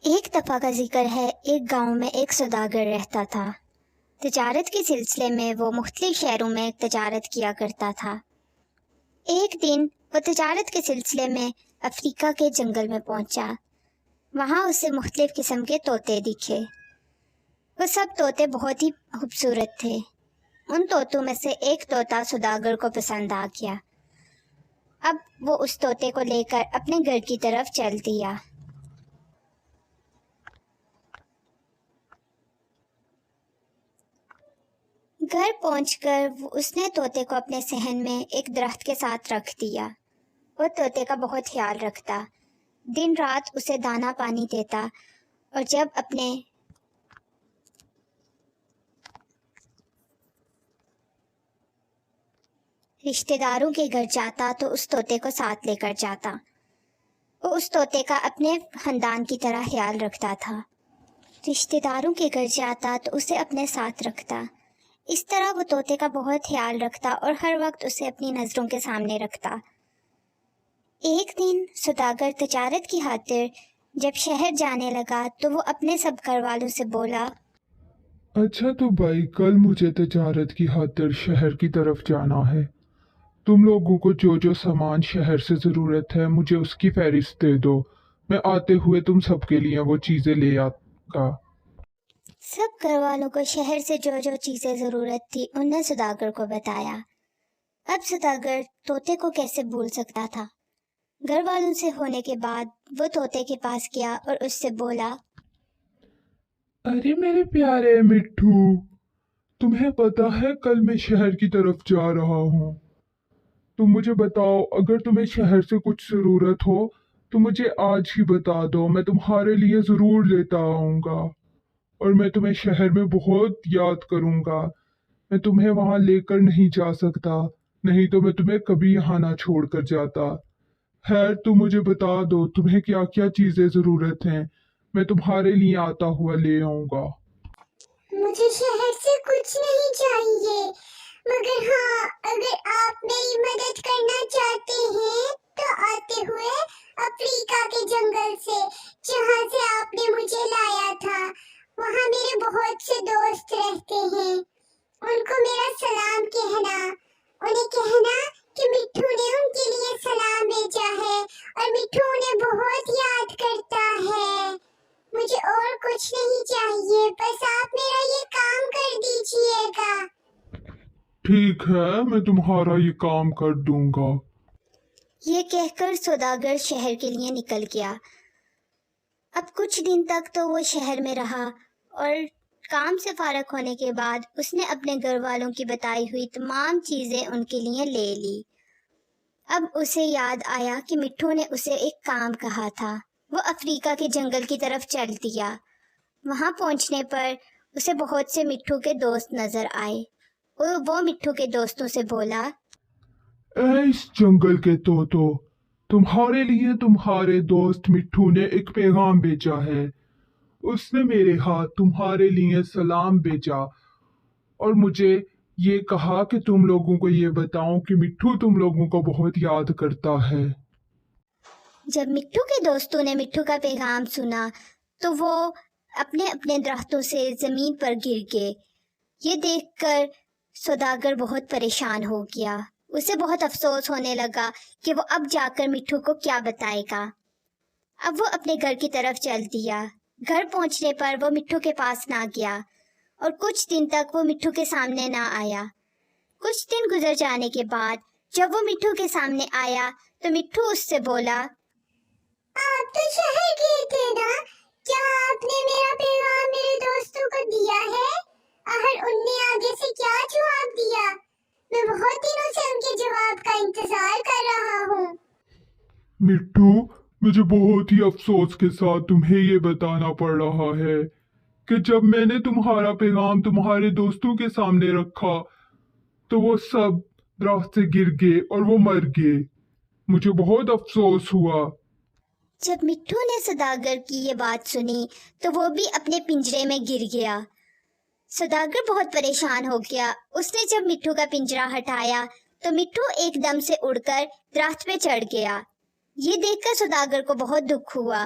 ایک دفعہ کا ذکر ہے، ایک گاؤں میں ایک سوداگر رہتا تھا۔ تجارت کے سلسلے میں وہ مختلف شہروں میں تجارت کیا کرتا تھا۔ ایک دن وہ تجارت کے سلسلے میں افریقہ کے جنگل میں پہنچا۔ وہاں اسے مختلف قسم کے طوطے دکھے۔ وہ سب طوطے بہت ہی خوبصورت تھے۔ ان طوطوں میں سے ایک طوطا سوداگر کو پسند آ گیا۔ اب وہ اس طوطے کو لے کر اپنے گھر کی طرف چل دیا۔ گھر پہنچ کر اس نے طوطے کو اپنے صحن میں ایک درخت کے ساتھ رکھ دیا۔ وہ طوطے کا بہت خیال رکھتا، دن رات اسے دانا پانی دیتا، اور جب اپنے رشتہ داروں کے گھر جاتا تو اس طوطے کو ساتھ لے کر جاتا۔ وہ اس طوطے کا اپنے خاندان کی طرح خیال رکھتا تھا۔ رشتہ داروں کے گھر جاتا تو اسے اپنے ساتھ رکھتا۔ اس طرح وہ طوطے کا بہت خیال رکھتا اور ہر وقت اسے اپنی نظروں کے سامنے رکھتا۔ ایک دن سوداگر تجارت کی خاطر جب شہر جانے لگا تو وہ اپنے سب گھر والوں سے بولا، اچھا تو بھائی، کل مجھے تجارت کی خاطر شہر کی طرف جانا ہے۔ تم لوگوں کو جو جو سامان شہر سے ضرورت ہے مجھے اس کی فہرست دے دو۔ میں آتے ہوئے تم سب کے لیے وہ چیزیں لے آؤں گا۔ سب گھر والوں کو شہر سے جو جو چیزیں ضرورت تھی انہوں نے سوداگر کو بتایا۔ اب سوداگر طوطے کو کیسے بھول سکتا تھا؟ گھر والوں سے ہونے کے بعد وہ طوطے کے پاس گیا اور اس سے بولا، ارے میرے پیارے مٹھو، تمہیں پتا ہے کل میں شہر کی طرف جا رہا ہوں۔ تم مجھے بتاؤ، اگر تمہیں شہر سے کچھ ضرورت ہو تو مجھے آج ہی بتا دو، میں تمہارے لیے ضرور لیتا آؤں گا، اور میں تمہیں شہر میں بہت یاد کروں گا۔ میں تمہیں وہاں لے کر نہیں جا سکتا، نہیں تو میں تمہیں کبھی یہاں نہ چھوڑ کر جاتا۔ خیر، تم مجھے بتا دو تمہیں کیا کیا چیزیں ضرورت ہیں، میں تمہارے لیے آتا ہوا لے آؤں گا۔ مجھے شہر سے کچھ نہیں چاہیے، مگر ہاں، اگر آپ میری مدد کرنا چاہتے ہیں تو آتے ہوئے افریقہ کے جنگل سے، جہاں سے آپ نے مجھے لایا تھا، وہاں میرے بہت سے دوست رہتے ہیں۔ ان کو میرا سلام کہنا، انہیں کہنا کہ مٹھو نے ان کے لیے سلام بھیجا ہے اور مٹھو انہیں بہت یاد کرتا ہے۔ مجھے اور کچھ نہیں چاہیے، بس آپ میرا یہ کام کر دیجئے گا۔ ٹھیک ہے، میں تمہارا یہ کام کر دوں گا۔ یہ کہہ کر سوداگر شہر کے لیے نکل گیا۔ اب کچھ دن تک تو وہ شہر میں رہا اور کام سے فارغ ہونے کے بعد اس نے اپنے گھر والوں کی بتائی ہوئی تمام چیزیں ان کے لیے لے لی۔ اب اسے یاد آیا کہ مٹھو نے اسے ایک کام کہا تھا۔ وہ افریقہ کے جنگل کی طرف چل دیا۔ وہاں پہنچنے پر اسے بہت سے مٹھو کے دوست نظر آئے اور وہ مٹھو کے دوستوں سے بولا، اے اس جنگل کے طوطو، تمہارے لیے تمہارے دوست مٹھو نے ایک پیغام بھیجا ہے۔ اس نے میرے ہاتھ تمہارے لیے سلام بھیجا اور مجھے یہ کہا کہ تم لوگوں کو یہ بتاؤں کہ مٹھو تم لوگوں کو بہت یاد کرتا ہے۔ جب مٹھو کے دوستوں نے مٹھو کا پیغام سنا تو وہ اپنے اپنے درختوں سے زمین پر گر گئے۔ یہ دیکھ کر سوداگر بہت پریشان ہو گیا۔ اسے بہت افسوس ہونے لگا کہ وہ اب جا کر مٹھو کو کیا بتائے گا۔ اب وہ اپنے گھر کی طرف چل دیا۔ گھر پہنچنے پر وہ مٹھو کے پاس نہ گیا اور کچھ دن تک وہ مٹھو کے سامنے نہ آیا۔ کچھ دن گزر جانے کے بعد جب وہ مٹھو کے سامنے آیا تو مٹھو اس سے بولا، آپ تو شہر گئے تھے نا، کیا آپ نے میرا پیغام میرے دوستوں کو دیا ہے؟ آخر ان نے آگے سے کیا جواب دیا؟ میں بہت دنوں سے ان کے جواب کا انتظار کر رہا ہوں۔ مٹھو، مجھے بہت ہی افسوس کے ساتھ تمہیں یہ بتانا پڑ رہا ہے کہ جب میں نے تمہارا پیغام تمہارے دوستوں کے سامنے رکھا تو وہ سب درخت سے گر گئے اور وہ مر گئے۔ مجھے بہت افسوس ہوا۔ جب مٹھو نے سوداگر کی یہ بات سنی تو وہ بھی اپنے پنجرے میں گر گیا۔ سوداگر بہت پریشان ہو گیا۔ اس نے جب مٹھو کا پنجرا ہٹایا تو مٹھو ایک دم سے اڑ کر درخت پہ چڑھ گیا۔ یہ دیکھ کر سوداگر کو بہت دکھ ہوا